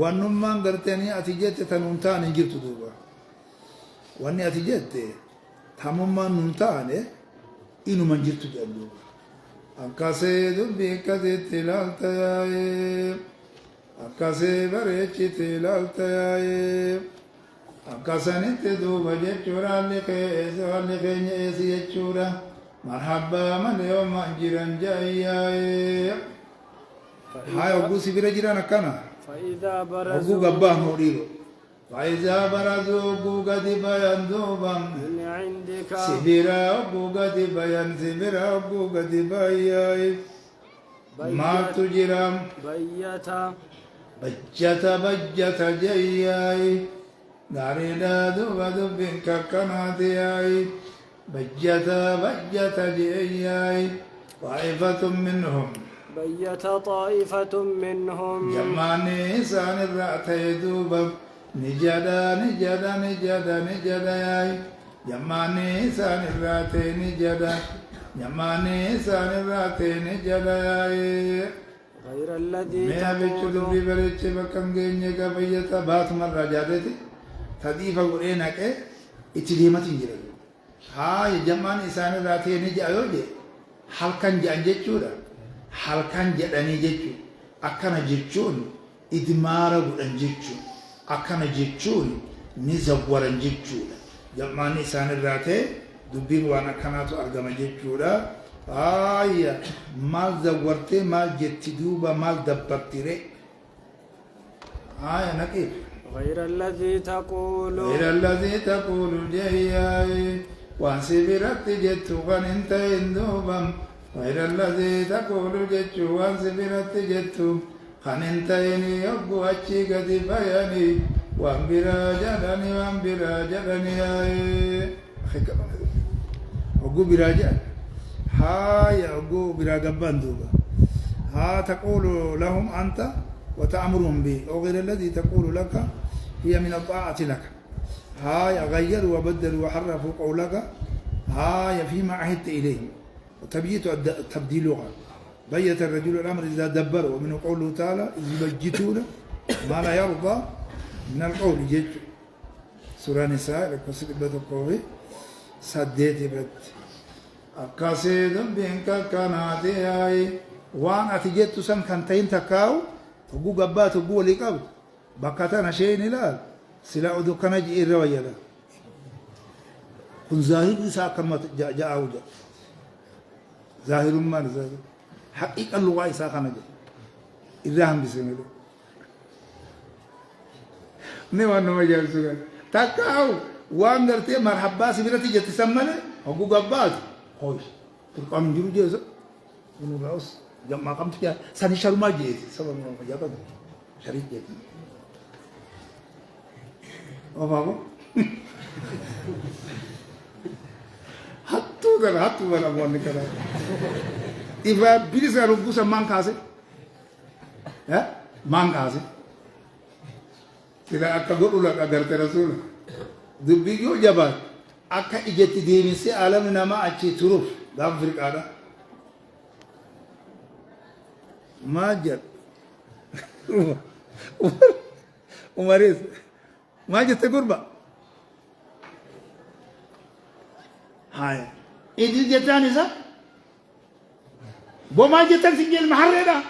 wannummaan gartanii ati jette ta nuun taane hin jirtu duuba wanni ati jette tamummaan nuun taane inuma hin jirtu jedhan duuba akkasee dubbii akkasitti ilaalta yaa'ee akkasee bareechiti ilaalta yaa'ee akkasanitti duuba jechuudha haalli keenya eessi jechuudha marhabbaa malee homaa jiran jaayyaa'ee هاي أبو سبيرة جيران كنا فإذا برزوا أبو قباه موريرو فإذا برزوا أبو قد بيان دوبام من عندك سبيرة أبو قد بيان سبيرة أبو قد بيان ما تجرام بيتا بجتا جياي غاريدا دوبا دبين ككناتي بجتا جياي طائفة منهم بيت طائفة منهم جمعني سان الرأتي دوبا نجدا ياي جمعني سان الرأتي نجدا ياي غير الذي ما بيچو تقول دبي برچ بكنگيني کا بيتا بات مر راجادتي تديفا غرينا کے اتديمت جيرا ها جمان انسان راتي ني جايو دي halkan jaan jechuudha halkan jedhanii jechuudha akkana jechuun idmaara godhan jechuudha akkana jechuun ni zawwaran jechuudha jamaanni isaan irraa ta'e dubbiin waan akkanaatu argama jechuudha ayya maal zawwartee maal jetti duuba maal dabbartire ayya naqib غير الذي تقول جهياي وانسبرت جت غننت اندوبا غير الذي تقول جت وانسبرت جت غننت اني يبو اتشي قد بياني وانبرا جدني خيك أقو براجع هاي أقو براجع بندوبا ها تقول لهم أنت وتأمرهم به أو غير الذي تقول لك هي من الطاعة لك هاي غيروا وبدلوا وحرفوا قولك هاي فيما عهدت إليهم وتبييت تبديلها بيت الرجل الأمر إذا دبره ومن قوله تعالى إذ يبجتون ما لا يرضى من القول جج سورة نساء لكسر بيت القوي سديت بيت أكاسيد بينك كاناتي هاي وان أتجت سن كنتين تكاو تقو قبات تقو لقب بكتنا شيء نلال سلا أدو كنا جئ الرواية لا كن ظاهر إساء كما جاء وجاء ظاهر ما ظاهر حقيقة اللغة إساء كنا جاء إرهام بسم الله نوان نما جاء السؤال تكاو وان درتي مرحبا سبيرتي جت سمنه أقو قبات خوش ترقام جرو جيزا بنو راوس جمع كم تجاه ساني شرما جيز سبب ما جاء شريك جيز أبغى هاتو ولا بون كذا إذا بيرسل ربوسا مان كاسه مان كاسه إذا أكبر ولا أقدر ترسول دبيجو جبار أكا إجتي ديني سي عالمنا ما أشي تروف دام فرق هذا ما جد عمريز ما جت قربا هاي إذا جتاني سا بوما جتان سجل محررة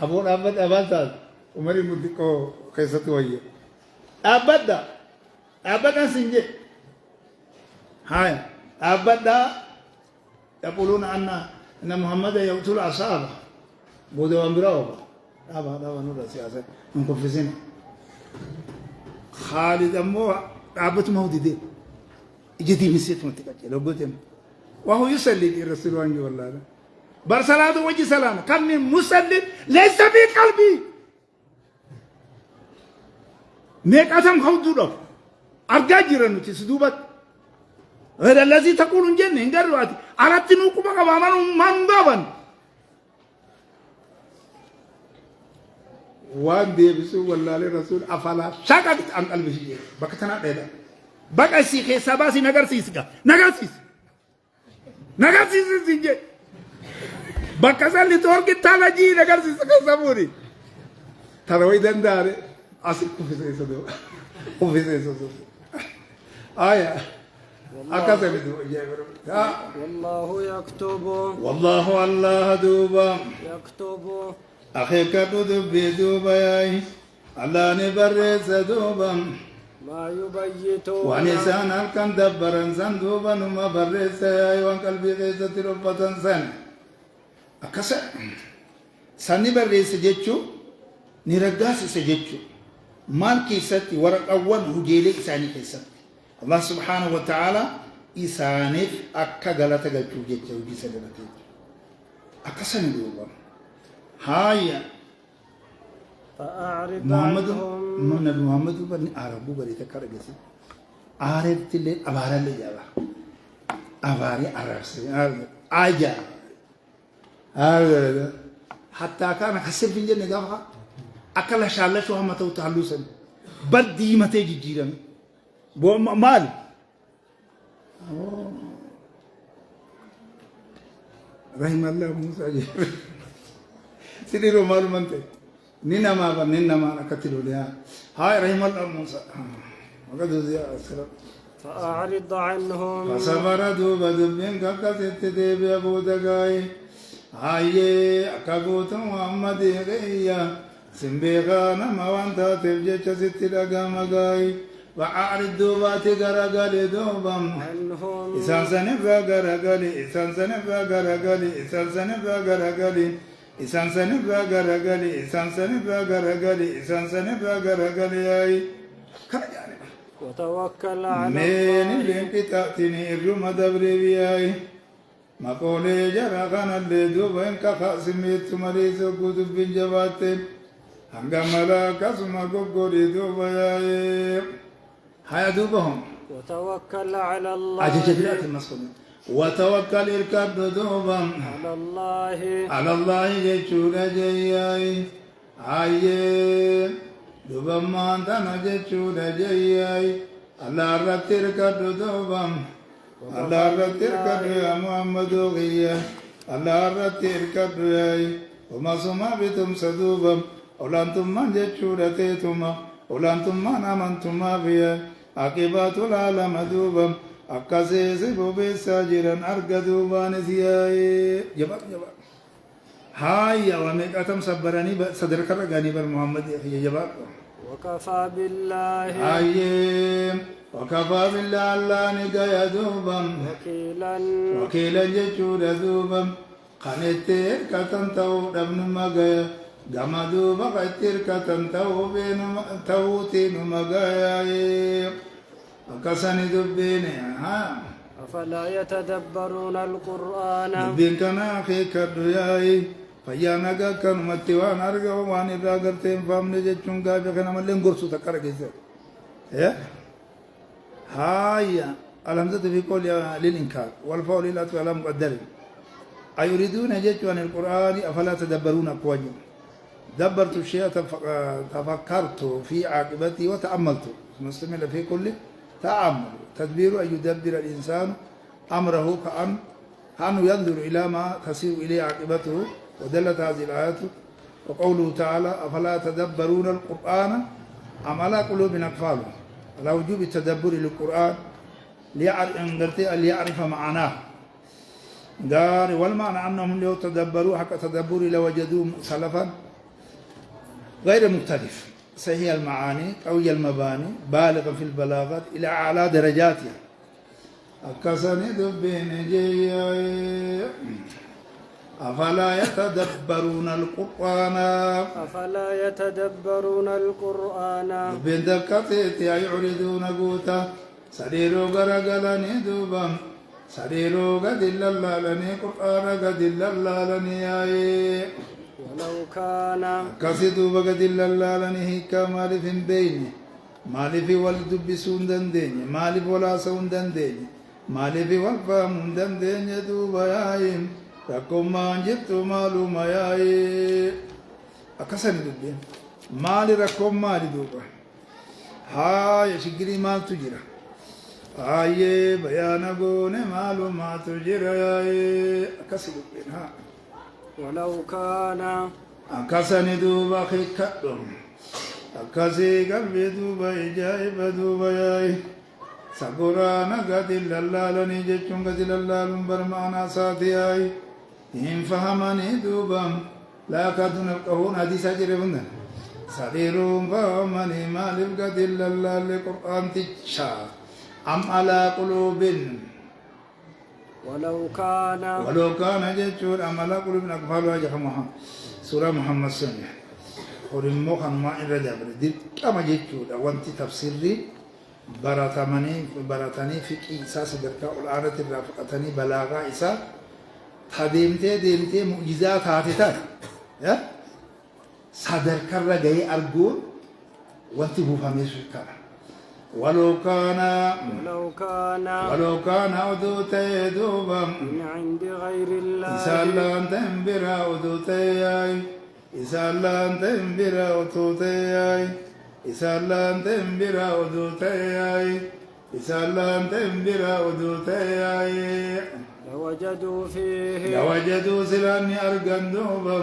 أبون أبد عمري مدكو كيسة ويا أبدا سجل هاي أبدا يقولون أن محمد يقتل أصحابه بودو أمبراو أبا نور سياسة مكفزين خالد أمو عبت مهدي دي جدي مسيت متكاجي لو قلتم وهو يصلي الرسول وانجي والله برسلات وجه سلام كم من مسلم ليس في قلبي نيك أتم خودو أرجع جيرانو تسدوبات هذا الذي تقولون جنة إن قالوا أردت نوكما كمان ما نبابن وان دي بسو والله للرسول أفلا شاكت عن قلبه شيء بكتنا هذا بقى سيخي سباسي نجار سيسكا نجار سيسكا بقى سالي تور كتالا جي نجار سيسكا سبوري ترى ويدن دار أسيب كوفيسي سدو كوفيسي سدو آية أكثر من والله يكتب والله الله دوبا يكتب أخي كتب دوبا ياي الله نبرس دوبا ما يبيتون ونسان الكن دبرن سن دوبا نما برس ياي وان قلبي غيثة ربطن سن أكسر سني برس جيتشو نرقاس سجيتشو مال كيستي ورق أول هجيلي إساني كيستي الله سبحانه وتعالى إسانيف أكا غلطة غلطة جيتشو جيسا غلطة أكسر دوبا هاي فأعرض محمد عنهم نبي محمد بني عربو بري تكار جسي عارف تلي أبارا اللي جابا أباري عرسي آجا هذا حتى كان خسر في الجنة قافها أكل شالله شو هم تو تعلوسن بدي متى جيران بو مال رحم الله موسى سيدي رومال منته نينا ما نكتلو لها هاي رحم الله موسى وقد زيا السلام فأعرض عنهم فصبر دوبا دبين كاكست ديبي أبو دقاي هاي أكاكوت محمد غيا سنبيغانا موانتا تبجيش ستلقا مقاي وأعرض دوبا تقرقالي دوبا عنهم إسان سنفا قرقالي إسان سنفا قرقالي إسان سنفا قرقالي إسان سنفا قرقالي إسان سنفا قرقالي إسان سنفا قرقالي هاي كرجالي وتوكل على من الله بين تأتيني الرم دبري بياي ما قولي جرى كان اللي دوبا إنك خاسميت مريس وقود بن جبات هنگا ملاك اسما قولي دوبا ياي هيا دوبهم وتوكل على الله أجي جبرات المسؤولين وتوكل إركب دوبا على الله على الله جيشونا جياي هاي دوبا ما أنتنا جيشونا جياي الله رتيرك دوبا الله رتيرك يا محمد غيا الله رتيرك ياي وما سما بتم سدوبا أولانتم من جيشونا تيتما أولانتم من أمنتم بيا عقبات العالم دوبا أكاسيس بوبيسا جيران أرقى دوبا نسياي جباب هاي ومك أتم صبراني صدرك رقاني بر محمد يا جباب وكفى بالله هاي وكفى بالله الله نقايا دوبا وكيلا جيشودا دوبا خانتير كتنتو دبن مقايا قما دوبا قتير كتنتو بين توتين مقايا أكساني دبيني ها أفلا يتدبرون القرآن دبين كان أخي كردوياي فيانا كان متوان أرجع وان إذا قرتين فامني جتشون قابل كنا ملين قرصو تكرر كيسر يا هاي الهمزة في قول للإنكار والفاول لا تعلم مقدر أيريدون جتشون القرآن أفلا تدبرون أقواجهم دبرت الشيء تفكرت في عاقبتي وتأملت مستمر في كل تأمل تدبير أن يدبر الإنسان أمره كأنه ينظر إلى ما تسير إليه عاقبته ودلت هذه الآيات وقوله تعالى أفلا تدبرون القرآن أم على قلوب أقفالهم على وجوب التدبر للقرآن ليعرف معناه قال والمعنى أنهم لو تدبروا حق تدبر لوجدوه سلفا غير مختلف صحيح المعاني قوي المباني بالغا في البلاغات إلى أعلى درجاتها أكسني دبين جياي أفلا يتدبرون القرآن أفلا يتدبرون القرآن بين دكتي يعرضون قوتا سريرو غرغلني دوبا سريرو قد اللالني قرآن قد اللالني ياي ولو كان كسيدو بقد اللالني هيكا مالف بيني مالف والدبسون دنديني مالف ولا سون دنديني مالف والفهم دنديني دوبا يايم ركم ما جبت مالو ما ياي أكسني دوبين مالي ركم مالي دوبا هاي شجري مال تجرا هاي بيانا قوني مالو ما تجرا ياي أكسني دوبين ها ولو كان أكسني دوبا خيكتم أكسي قلبي دوبا إجايب دوبا ياي سقرانا قد اللالني جتشون قد اللالن برمانا ساتي ياي إن فهمني دوبا لا كادون القهون حديث أجري بندن سريرون فهمني ما لبقى دل الله لقرآن تتشا أم على قلوب ولو كان جتشون أم على قلوب أقفال واجه محمد سورة محمد سنة ورمو خنما إن رجابر دي كما جتشون وانت تفسيري براتني فقه إساء صدركا والآرة الرافقتني بلاغة إساء ديمتي معجزات هاتتان صدر كرة جاي أرجون وانت بفهمي سكرة ولو كان أدوتي دوبا من عند غير الله إسالان تنبرا أدوتي إسالان تنبرا أدوتي إسالان تنبرا أدوتي إسالان تنبرا أدوتي لوجدوا سلاني أرجان دوبا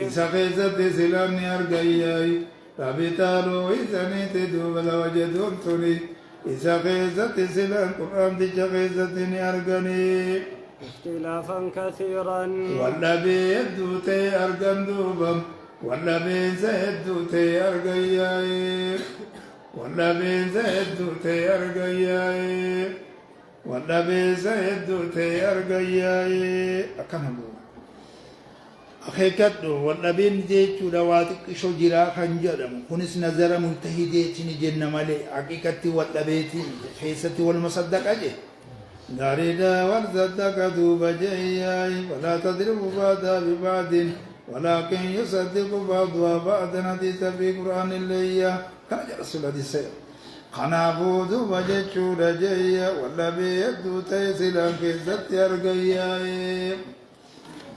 إسا خيزت سلاني أرجاي رابطالو إساني تدوب لوجدوا توني إسا خيزت سلان قرآن تجا خيزتني أرجاني اختلافا كثيرا والنبي يدوتي أرجان دوبا والنبي سيدوتي أرجاي والنبي سيدوتي أرجاي والنبي سيدوتي أرجاي أكمل أخيكتو والنبي نجيتو دواتك شجرا خنجرم كنس نظر ملتهديتني جنة مالي حقيقتي والنبيتي خيستي والمصدق أجي غاريدا والصدق دوب جياي ولا تضرب بعضها ببعض ولكن يصدق بعضها بعضا حديث في قرآن الليل كان رسول الله سيد خنافو دوب جيتو رجيا والنبي يدو تيسلا خيستي أرجاي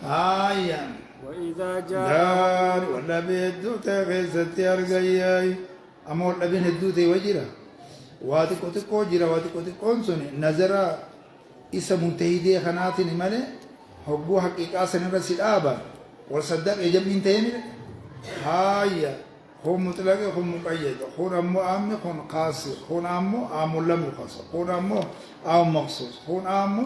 آية وإذا جاء والنبي يدوتي خيستي أرجاي أما والنبي يدوتي وجرا واتكو تكو جرا واتكو تكو سني نظرا إسا منتهيدي خناتي نمالي حقو حقيقة سنرى سلابا وصدق يجب انتهيني هايا هم مطلق هم مقيد هم أمو آمي هم قاسي هم أمو آمو لم يقصر هم أمو آم مخصوص هم أمو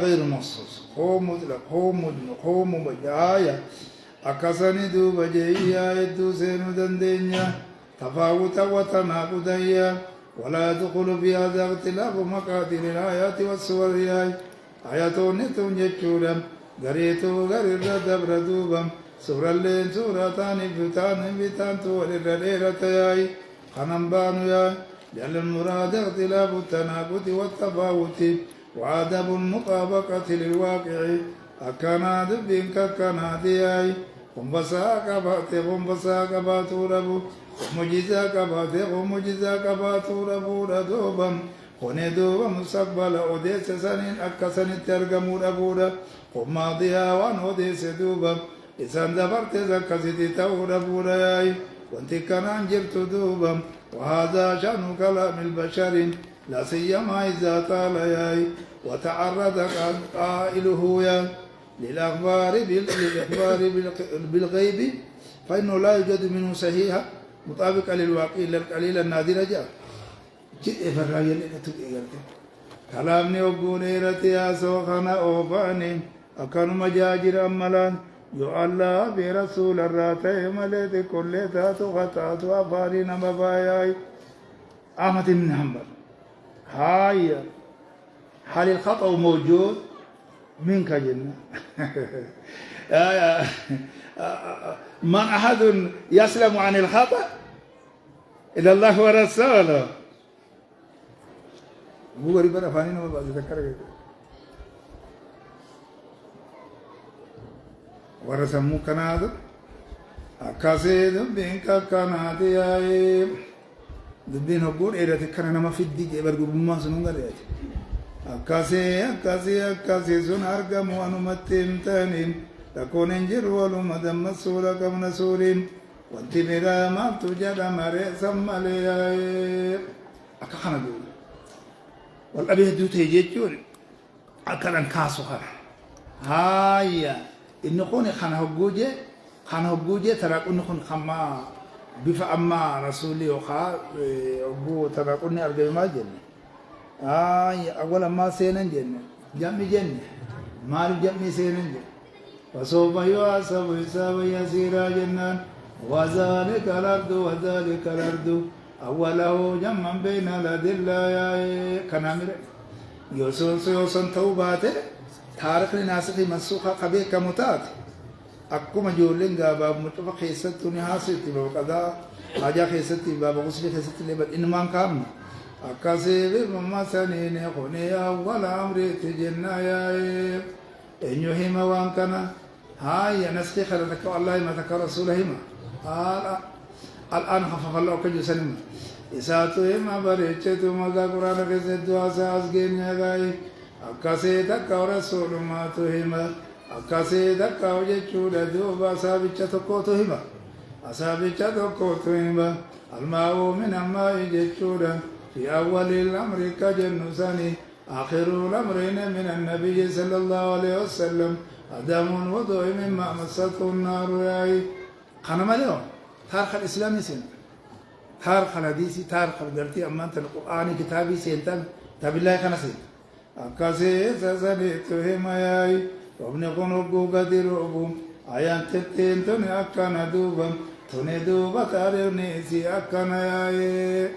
غير مخصوص هو مطلق هو مدنق هو مبجع أكسني دوب جيا يدو سينو دندنيا تفاوتا وتناقضيا ولا يدخل في هذا اختلاف مقاتل الآيات والسور آياتون تنجتشورا غريتو غرير دبر دوبا سورة اللين سورتان فتان تولد الريرتياي خنبانو يا لأن المراد اختلاف التناقض والتفاوت وعدم المطابقة للواقع أكنا دبين كنا دياي هم بساق باتو ربو مجزا كباتو ربو ردوبا هوني دوبا مستقبل أوديس سنين أكسن ترجمو ربودا هم ماضيها وان أوديس دوبا إسان دبرت زكزتي تو ربودا ياي وانت كنا انجرت دوبا وهذا شأن كلام البشر لا سيما إذا طال ياي وتعرض قائله يا للأخبار بالغيب فإنه لا يوجد منه صحيحة مطابقة للواقع إلا القليل النادر جاء جئ فالرأي اللي نتبقى كلامني وقوني رتيا سوخنا أوفاني أكان مجاجر أملان يو الله برسول الراتي مليت كل تاتو خطاتو أفارين مباياي أحمد بن حنبل هاي هل الخطأ موجود منك جنة من أحد يسلم عن الخطأ إلا الله ورسوله هو غريب أنا فاني ما بذكر ورسمو كناد أكاسيد بينك كناد ياي دبين هقول إيه تكنا نما في الديك برجو بما سنون قريت أكاسي سن أرجم وانمتين تانين تكون إنجر ولو مدام مسؤول كم نسورين وانت بلا ما توجد مري سمالي أكخنا دول والأبي هدو تيجيتون أكلن كاسوها هايا إنه خون خان هجوجة ترى إنه خون خما بفا أما رسولي وخا أبو ترى إنه أرجع ما جنة أولا ما سينن جنة جمي جنة مال جمي سينن جنة فسوف يحاسب حسابا يسيرا جنان وذلك الأرض أوله جمع بين الأدلة كنامر يوسن توباته تارك لناس في منسوخة قبيل كمتات أكما جولين غابا متفق خيستني حاسبتي بقضاء حاجة خيستي بابا غسل خيستي لبد إنما كام أكاسيب مما سنين خوني أول أمر تجنى إن يهيم وانكنا هاي نسخي خلتك والله ما ذكر رسولهما الآن خفف الله كجو سنما إساتهما بريتشتهما قرآن كسدوا أساسقين يغاي أكاسي تكا ورسول ما تهما أكاسي تكا وجدشود دوبا أسابيتش تقوتهما أسابيتش تقوتهما الماء من الماء جدشود في أول الأمر كجنساني آخر الأمرين من النبي صلى الله عليه وسلم أدم الوضوء مما مسته النار ياي خنما اليوم تاريخ الإسلام سين تاريخ الحديث تاريخ القرتي أما أنت القرآن كتابي سينتن تابي الله كنا سين أكاسي سسنيتهم ياي وابن قنوبو قدر أبو أيان تتين توني أكنا دوبا توني دوبا تاريوني سي أكنا ياي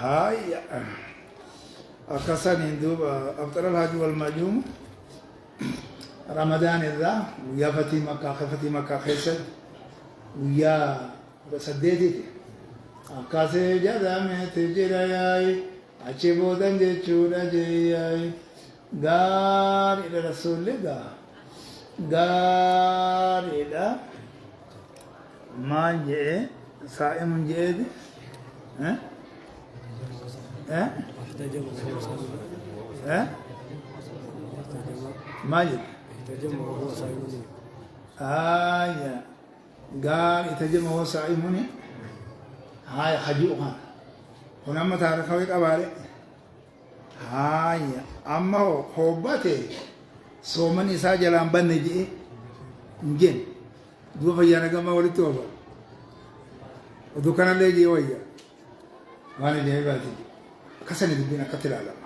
هاي أكاساني دوبا أفطر الحج والمجوم رمضان الذا ويا فتي مكة خيسد ويا بسديتي أكاسي جدامي تجرى ياي أشيبودن جيشودا جياي غار إلى رسول الله غار إلى ما جاء صائم جيد ها ها ها ماجد آية قال يتجمع هو صائمني هاي خجوها هنا ما تعرف خويك أبالي هاي أما هو خوبته صومني ساجلان بنجي نجين دو فيانا كما ولي توبا ودو كان اللي يجي ويا وانا جاي باتي كسني دبينا قتل على